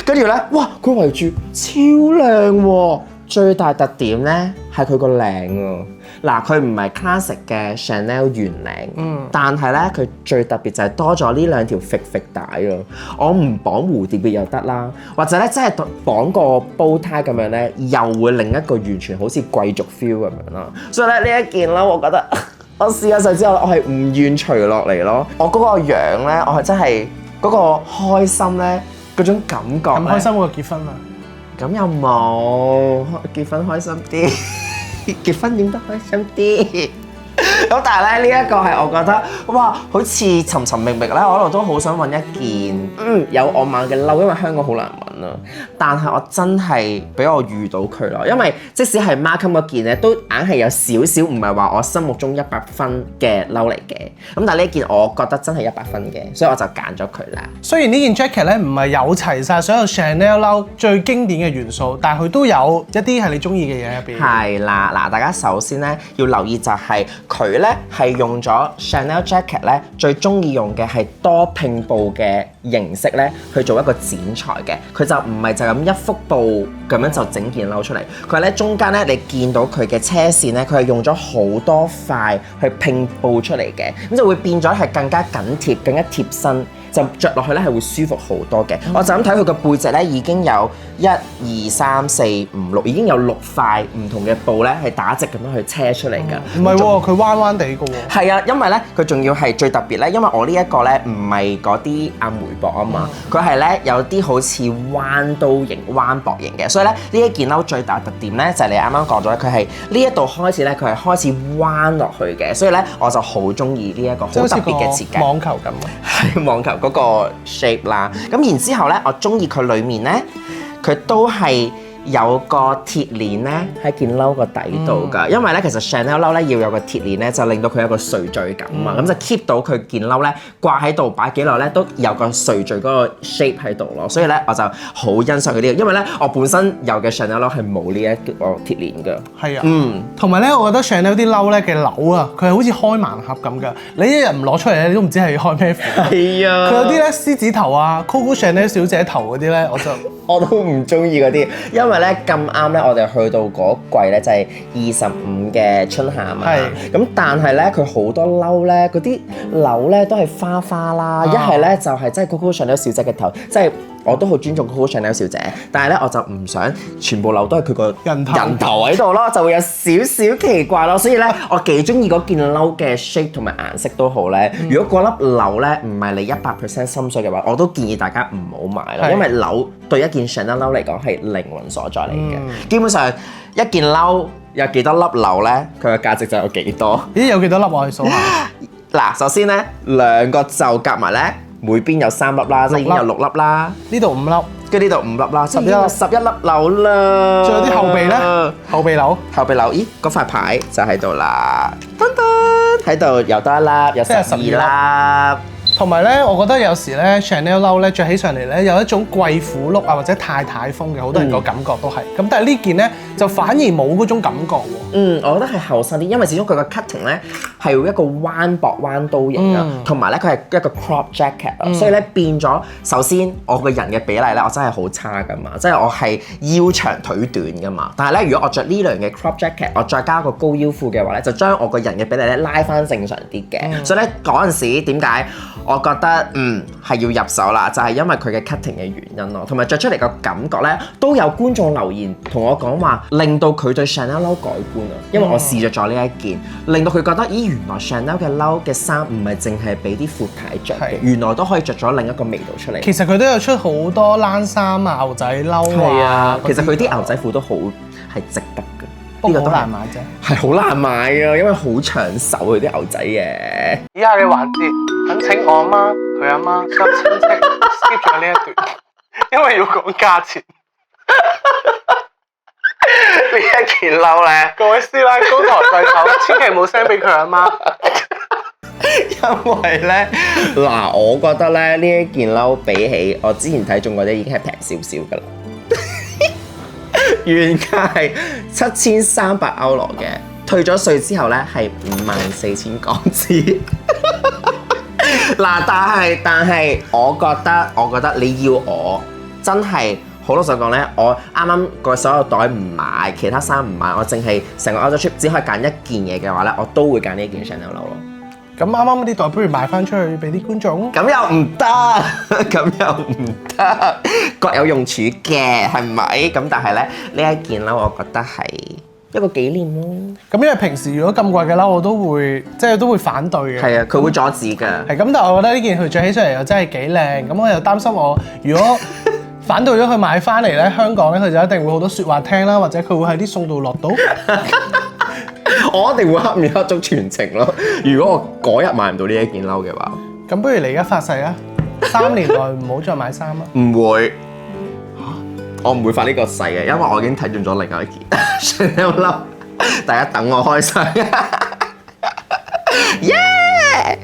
跟住咧哇佢圍住超靚喎！最大特點咧係佢個領啊！嗱，佢唔係 classic 嘅 Chanel 圓領，但係咧佢最特別就係多咗呢兩條揈揈帶啊！我唔綁蝴蝶結又得啦，或者咧真係綁個煲呔咁樣咧，又會另一個完全好似貴族 feel 咁樣啦。所以咧呢一件啦，我覺得我試咗上之後，我係唔願除落嚟咯。我嗰個樣咧，我係真係嗰個開心咧，嗰種感覺。咁開心過結婚啊！咁又冇結婚開心啲，結婚點都開心啲。咁但係咧呢一個係我覺得哇，好似尋尋覓覓咧，我一路都好想揾一件有我碼嘅褸，因為香港好難揾啊。但係我真係俾我遇到佢咯，因為即使係 Markham 嗰件咧，都硬係有少少唔係話我心目中100分嘅褸嚟嘅。咁但係呢件我覺得真係100分嘅，所以我就揀咗佢啦。雖然呢件 jacket 咧唔係有齊晒所有 Chanel 褸最經典嘅元素，但係佢都有一啲係你中意嘅嘢入邊。係啦，嗱，大家首先咧要留意就係佢咧係用咗 Chanel jacket 咧最中意用嘅係多拼布嘅形式咧去做一個剪裁嘅，佢就唔係就咁一幅布咁樣就整件褸出嚟，佢咧中間咧你見到佢嘅車線咧，佢係用咗好多塊去拼布出嚟嘅，咁就會變咗係更加緊貼、更加貼身。就着落去咧係會舒服好多嘅。我就咁睇佢個背脊咧已經有1、2、3、4、5、6，已經有6塊唔同嘅布咧係打直咁樣去車出嚟㗎。唔係喎，佢彎彎地嘅喎。係啊，因為咧佢仲要係最特別咧，因為我呢一個咧唔係嗰啲阿梅博啊嘛，佢係咧有啲好似彎刀型、彎膊型嘅，所以咧呢一件褸最大特點咧就係你啱啱講咗咧，佢係呢一度開始咧佢係開始彎落去嘅，所以咧我就好中意呢一個好特別嘅設計。網球咁啊，係網球嗰個 shape 啦，咁然之後咧，我中意佢裡面咧，佢都係有個鐵鏈咧喺件褸個底度㗎，因為咧其實 Chanel 褸咧要有個鐵鏈咧，就令到佢有個垂墜感啊，咁就 keep 到佢件褸咧掛喺度擺幾耐咧都有個垂墜嗰個 shape 喺度咯，所以咧我就好欣賞佢呢個，因為咧我本身有嘅 Chanel 褸係冇呢一個鐵鏈㗎。係啊，同埋咧，我覺得 Chanel 啲褸咧嘅鈕啊，佢係好似開盲盒咁㗎，你一日唔攞出嚟咧，你都唔知係要開咩款。係啊，佢有啲咧獅子頭啊 ，Coco Chanel 小姐頭嗰啲咧，我都唔中意嗰啲，因為咧咁啱咧，我哋去到嗰季咧就係25嘅春夏嘛，咁但係咧佢好多褸咧，嗰啲鈕咧都係花花啦，一係咧就係真係 Coco Chanel 小姐嘅頭，即係我都好尊重 Coco Chanel 小姐，但係咧我就唔想全部褸都係佢個人頭喺度咯，就會有少少奇怪咯，所以咧我幾中意嗰件褸嘅 shape 同埋顏色都好咧。如果嗰粒褸咧唔係你100% 心水嘅話，我都建議大家唔好買啦，因為褸對一件 Chanel 褸嚟講係靈魂所在嚟嘅。基本上一件褸有幾多粒褸咧，佢嘅價值就有幾多。咦，有幾多粒我去數下？嗱，首先咧兩個袖夾埋咧，每邊有3粒啦，即係已經有6粒啦。呢度5粒，跟住呢度5粒啦，11粒褸啦。仲有啲後備咧，後備褸，咦，嗰塊牌就喺度啦，噔噔喺度又多1粒，有12粒。同埋咧，我覺得有時咧 Chanel 褸咧着起上嚟咧有一種貴婦 look 啊，或者太太風嘅，好多人個感覺都係。咁但係呢件咧就反而冇嗰種感覺喎。我覺得係後生啲，因為始終佢個 cutting 咧係一個彎膊彎刀型啊，同埋咧佢係一個 crop jacket 啊，所以咧變咗首先我個人嘅比例咧我真係好差噶嘛，即係我係腰長腿短噶嘛。但係咧如果我着呢類嘅 crop jacket， 我再加個高腰褲嘅話咧，就將我個人嘅比例咧拉翻正常啲嘅。所以咧嗰陣時點解我覺得係要入手啦，就係因為佢嘅 cutting 嘅原因咯，同埋着出嚟個感覺咧，都有觀眾留言同我講話，令到佢對 Chanel 褸改觀啊！因為我試咗呢一件，令到佢覺得，咦，原來 Chanel 嘅褸嘅衫唔係淨係俾啲闊太着嘅，原來都可以着咗另一個味道出嚟。其實佢都有出好多冷衫啊、牛仔褸啊，其實佢啲牛仔褲都好係值得嘅。呢個都難買啫，係好難買啊，因為好長手佢啲牛仔嘅。以下嘅環節，懇請我阿媽、佢阿媽及親戚 skip 咗呢一段，因為要講價錢。呢一件褸咧，各位師奶高抬貴手，千祈唔好 send 俾佢阿媽。因為咧，嗱，我覺得咧呢一件褸比起我之前睇中嗰啲已經係平少少㗎啦。原價係7300歐羅嘅，退咗稅之後咧係54000港紙。嗱，但係我覺得你要我真係好老實講咧，我啱啱個所有袋唔買，其他衫唔買，我淨係成個歐洲 trip 只可以揀一件嘢嘅話咧，我都會揀呢件 Chanel 褸咯。咁啱啱嗰啲袋不如賣翻出去俾啲觀眾？咁又唔得，咁又唔得，各有用處嘅，係咪？咁但係咧呢一件褸，我覺得係一個紀念咯。咁因為平時如果咁貴嘅褸，我都會反對嘅。係啊，佢會阻止㗎。係咁，但係我覺得呢件佢着起上嚟又真係幾靚。咁我又擔心我如果反對咗佢買翻嚟咧，香港咧佢就一定會好多説話聽啦，或者佢會喺啲送到落到。我一定會黑面黑足全程咯。如果我嗰日買唔到呢一件褸嘅話，咁不如你而家發誓啊，3年內唔好再買衫啊！唔會，我唔會發呢個誓嘅，因為我已經睇中咗另外一件 Chanel 褸。大家等我開箱。耶！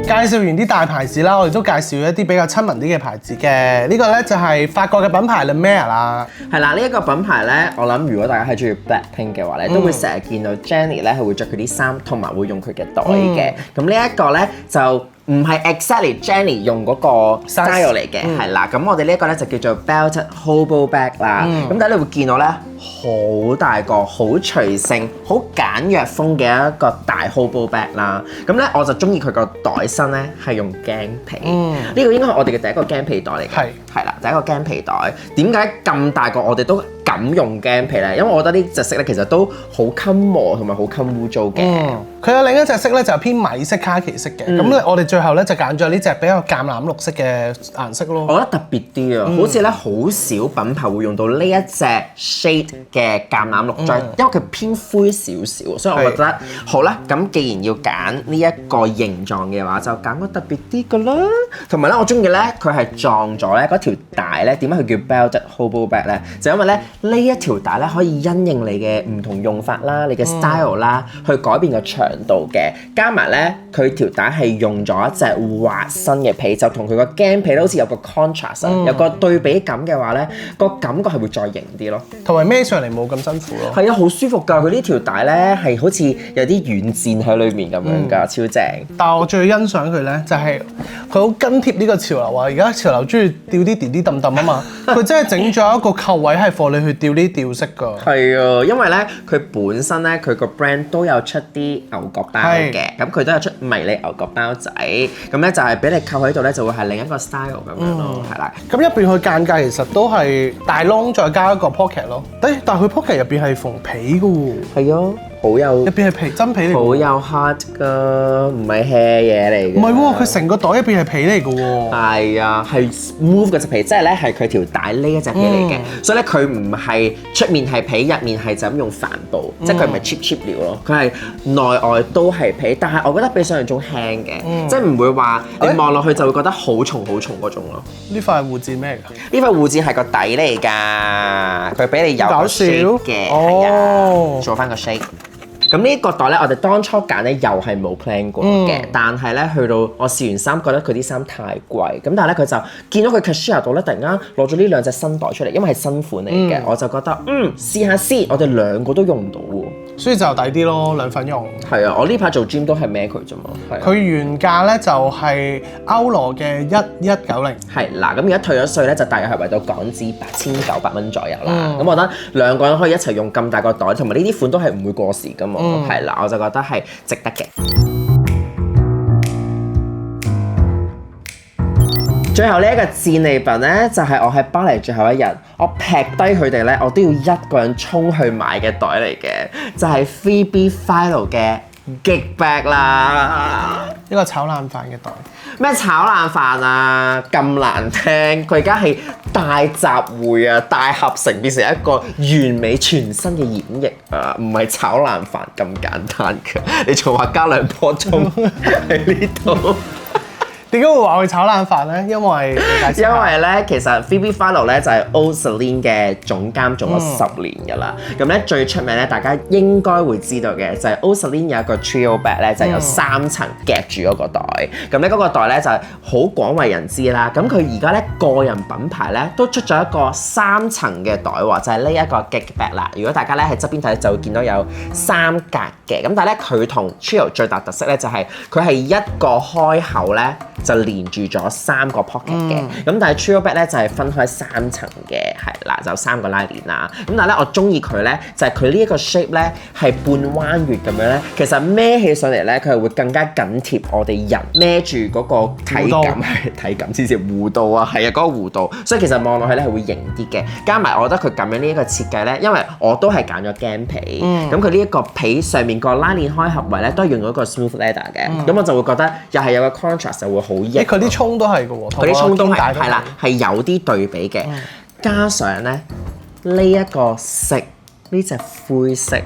介紹完啲大牌子啦，我哋都介紹一啲比較親民啲嘅牌子嘅。呢個咧就係法國嘅品牌 La Mer 啦。係啦，呢一個品牌咧，我諗如果大家係中意 Blackpink 嘅話咧，都會成日見到 Jennie 咧係會着佢啲衫，同埋會用佢嘅袋嘅。咁呢一個咧就唔係 exactly Jennie 用嗰個 style 嚟嘅，係啦。咁我哋呢一個咧就叫做 Belted Hobo Bag 啦。咁但係你會見到咧好大個、好隨性、好簡約風嘅一個大 Hobo Bag 啦。咁咧我就中意佢個袋身咧係用麂皮，呢個應該係我哋嘅第一個麂皮袋嚟嘅。係啦，第一個麂皮袋。點解咁大個我哋都敢用麂皮咧？因為我覺得呢隻色咧其實都好襟磨同埋好襟污糟嘅。佢有另一隻色咧就係偏米色卡其色嘅。咁我哋最後咧就揀咗呢隻比較橄欖綠色嘅顏色咯。我覺得特別啲啊，好似咧好少品牌會用到呢一隻 shade 嘅橄欖綠，再因為佢偏灰少少，所以我覺得好啦。咁既然要揀呢一個形狀嘅話，就揀個特別啲嘅啦。同埋咧，我中意咧佢係撞咗咧嗰條帶咧。點解佢叫 Belted Hobo Bag 咧？就因為咧呢一條帶咧可以因應你嘅唔同用法啦、你嘅 style 啦，去改變個長度嘅。加埋咧佢條帶係用咗一隻滑身嘅皮，就同佢個麂皮咧好似有個 contrast，有個對比感嘅話咧，個感覺係會再型啲咯。同埋孭上嚟冇咁辛苦咯。係啊，好舒服㗎！佢呢條帶咧係好似有啲軟墊喺裏面咁樣㗎，超正。但係我最欣賞佢咧，就係佢好跟貼呢個潮流啊！而家潮流中意吊啲啲揼揼啊嘛，佢真係整咗一個扣位係幫你去吊呢吊飾㗎。係啊，因為咧佢本身咧佢個 brand 都有出啲牛角包嘅，咁佢都有出迷你牛角包仔，咁咧就係俾你扣喺度咧，就會係另一個 style 咁樣咯，係啦。咁入邊佢間隔其實都係大窿再加一個 pocket 咯。但係佢 pocket 入邊係縫皮㗎喎。係啊，好有入邊係皮真皮嚟。好有 heart 㗎，唔係 hea 嘢嚟嘅。唔係喎，佢成個袋入邊係皮嚟㗎喎。係啊，係 smooth 嗰隻皮，即係咧係佢條帶呢一隻皮嚟嘅，所以咧佢唔係出面係皮，入面係就咁用帆布，即係佢唔係 cheap 料咯，佢係內外都係皮，但係我覺得比想象中輕嘅，即係唔會話你望落去就會覺得好重嗰種咯。呢塊係護墊咩㗎？呢塊護墊係個底嚟㗎，佢俾你有個 shape 嘅，係啊，做翻個 shape。咁呢個袋咧，我哋當初揀咧又係冇 plan 過嘅，但係咧去到我試完衫，覺得佢啲衫太貴，咁但係咧佢就見到佢 cashier 度咧，突然間攞咗呢兩隻新袋出嚟，因為係新款嚟嘅，我就覺得試下先，我哋兩個都用到喎，所以就抵啲咯，兩份用。係啊，我呢排做 gym 都係孭佢啫嘛。佢原價咧就係歐羅嘅1190。係嗱，咁而家退咗稅咧，就大約係為到港紙8900蚊左右啦。咁我覺得兩個人可以一齊用咁大個袋，同埋呢啲款都係唔會過時㗎嘛。係啦，我就覺得係值得嘅。最後呢一個戰利品咧，就係我喺巴黎最後一日，我劈低佢哋咧，我都要一個人衝去買嘅袋嚟嘅，就係 Phoebe Philo 嘅 Gig Bag 啦。一個炒冷飯嘅袋。咩炒冷飯啊？咁難聽！佢而家係大集會啊，大合成變成一個完美全新嘅演繹啊，唔係炒冷飯咁簡單嘅。你仲話加兩棵葱喺呢度？點解會話佢炒冷飯咧？因為咧，其實 Phoebe Philo 咧就係 Old Celine 嘅總監做咗10年㗎啦。咁咧最出名咧，大家應該會知道嘅就係 Old Celine 有一個 trio bag 咧，就係有3層夾住嗰個袋。咁咧嗰個袋咧就係好廣為人知啦。咁佢而家咧個人品牌咧都出咗一個3層嘅袋喎，就係呢一個 Gig Bag 啦。如果大家咧喺側邊睇就會見到有3格嘅。咁但係咧佢同 Trio 最大特色咧就係佢係一個開口咧就連住咗3個 pocket 嘅。咁但係 Trio bag 咧就係分開3層嘅，係啦，就3個拉鏈啦。咁但係咧我中意佢咧就係佢呢一個 shape 咧係半彎月咁樣咧，其實孭起上嚟咧佢係會更加緊貼我哋人孭住嗰個體感係體感先至弧度啊，係啊嗰個弧度，所以其實望落去咧係會型啲嘅。加埋我覺得佢咁樣呢一個設計咧，因為我都係揀咗麂皮，咁佢呢一個皮上面個拉鏈開合位咧都係用咗個 smooth leather 嘅，咁我就會覺得又係有個 contrast 就會好型。佢啲衝都係嘅喎，佢啲衝都係啦，係有啲對比嘅，加上咧呢一個色。呢隻灰色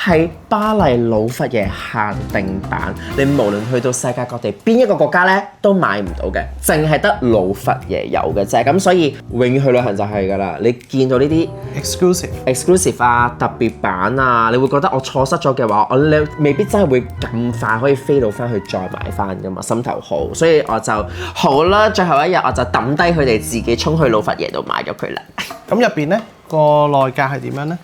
係巴黎老佛爺限定版，你無論去到世界各地邊一個國家咧都買唔到嘅，淨係得老佛爺有嘅啫。咁所以永遠去旅行就係㗎啦，你見到呢啲 exclusive 啊、特別版啊，你會覺得我錯失咗嘅話，你未必真係會咁快可以飛到翻去再買翻㗎嘛，心頭好。所以我就好啦，最後一日我就抌低佢哋自己衝去老佛爺度買咗佢啦。咁入邊咧？個內格係點樣呢？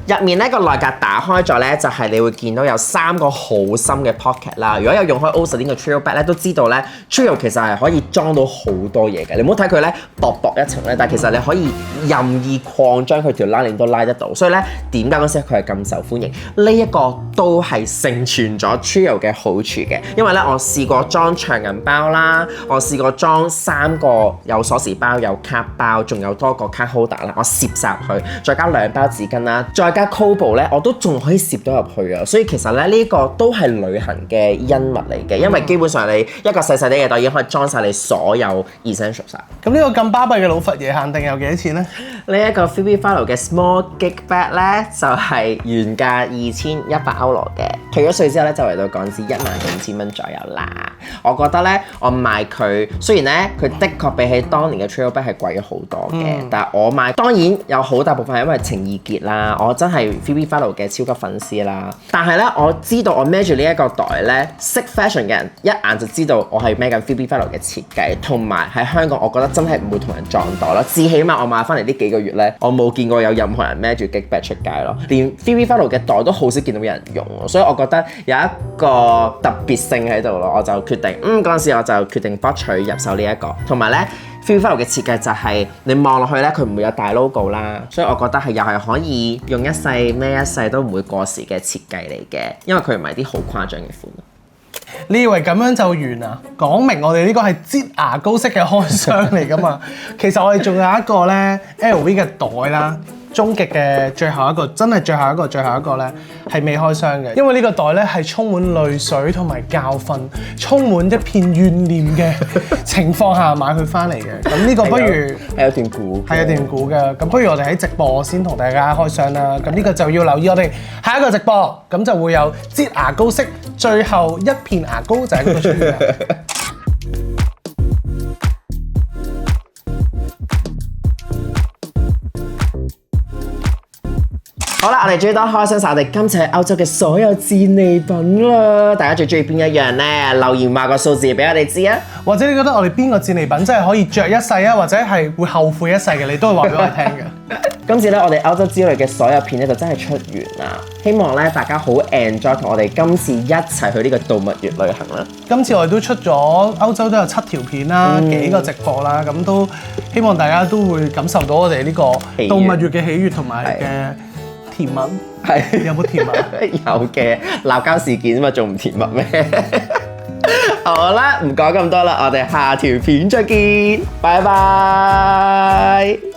入面咧個內格打開咗咧，就係你會見到有3個好深嘅 pocket 啦。如果有用開 Ocean 嘅 Trio bag 咧，都知道咧 Trio 其實係可以裝到好多嘢嘅。你唔好睇佢咧薄一層咧，但係其實你可以任意擴張佢條拉鏈都拉得到。所以咧點解嗰時佢係咁受歡迎？呢一個都係成全咗 Trio 嘅好處嘅。因為咧我試過裝長銀包啦，我試過裝3個有鎖匙包、有卡包，仲有多個卡 holder 啦，我攝曬入去，再加2包紙巾啦，再加 Kobo 咧，我都仲可以攝到入去啊！所以其實咧呢個都係旅行嘅恩物嚟嘅，因為基本上你一個細細啲嘅袋已經可以裝晒你所有 essentials 啊！咁呢個咁巴閉嘅老佛爺限定有幾多錢咧？呢一個 Phoebe Philo 嘅 Small Gig Bag 咧就係原價2100歐羅嘅，退咗稅之後咧就嚟到港紙15000蚊左右啦。我覺得咧我買佢雖然咧佢的確比起當年嘅 Trio Bag 係貴咗好多嘅，但係我買當然有好大部分係因為情意結啦，我真係 Phoebe Philo 嘅超級粉絲啦。但係咧我知道我孭住呢一個袋咧，識 fashion 嘅人一眼就知道我係孭緊 Phoebe Philo 嘅設計，同埋喺香港我覺得真係唔會同人撞袋咯。至起碼我買翻嚟呢幾個月咧，我冇見過有任何人孭住 Gig Bag 出街咯，連 Phoebe Philo 嘅袋都好少見到有人用，所以我覺得有一個特別性喺度咯，我就決定嗰陣時我就決定博取入手呢一個，同埋咧。Phoebe Philo 嘅設計就係你望落去咧，佢唔會有大 logo 啦，所以我覺得係又係可以用一世孭一世都唔會過時嘅設計嚟嘅，因為佢唔係啲好誇張嘅款。你以為咁樣就完啊？講明我哋呢個係擠牙膏式嘅開箱嚟㗎嘛？其實我哋仲有一個咧 LV 嘅袋啦。終極嘅最後一個，真係最後一個咧，係未開箱嘅，因為呢個袋咧係充滿淚水同埋教訓，充滿一片怨念嘅情況下買佢翻嚟嘅。咁呢個不如係有段故，係有段故嘅。咁不如我哋喺直播先同大家開箱啦。咁呢個就要留意我哋下一個直播，咁就會有擠牙膏式最後一片牙膏就係呢個出現啦。好啦，我哋終於都開箱晒我哋今次喺歐洲嘅所有戰利品啦！大家最中意邊一樣呢？留言話個數字俾我哋知啊！或者你覺得我哋邊個戰利品真係可以着一世啊，或者係會後悔一世嘅，你都係話俾我哋聽嘅。今次咧，我哋歐洲之旅嘅所有片咧就真係出完啦！希望咧大家好 enjoy 同我哋今次一齊去呢個度蜜月旅行啦！今次我哋都出咗歐洲都有7條片啦，幾個直播啦，咁都希望大家都會感受到我哋呢個度蜜月嘅喜悅同埋嘅。甜蜜係有冇甜蜜？有嘅，鬧交事件嘛，仲唔甜蜜咩？好啦，唔講咁多啦，我哋下條片再見，拜拜。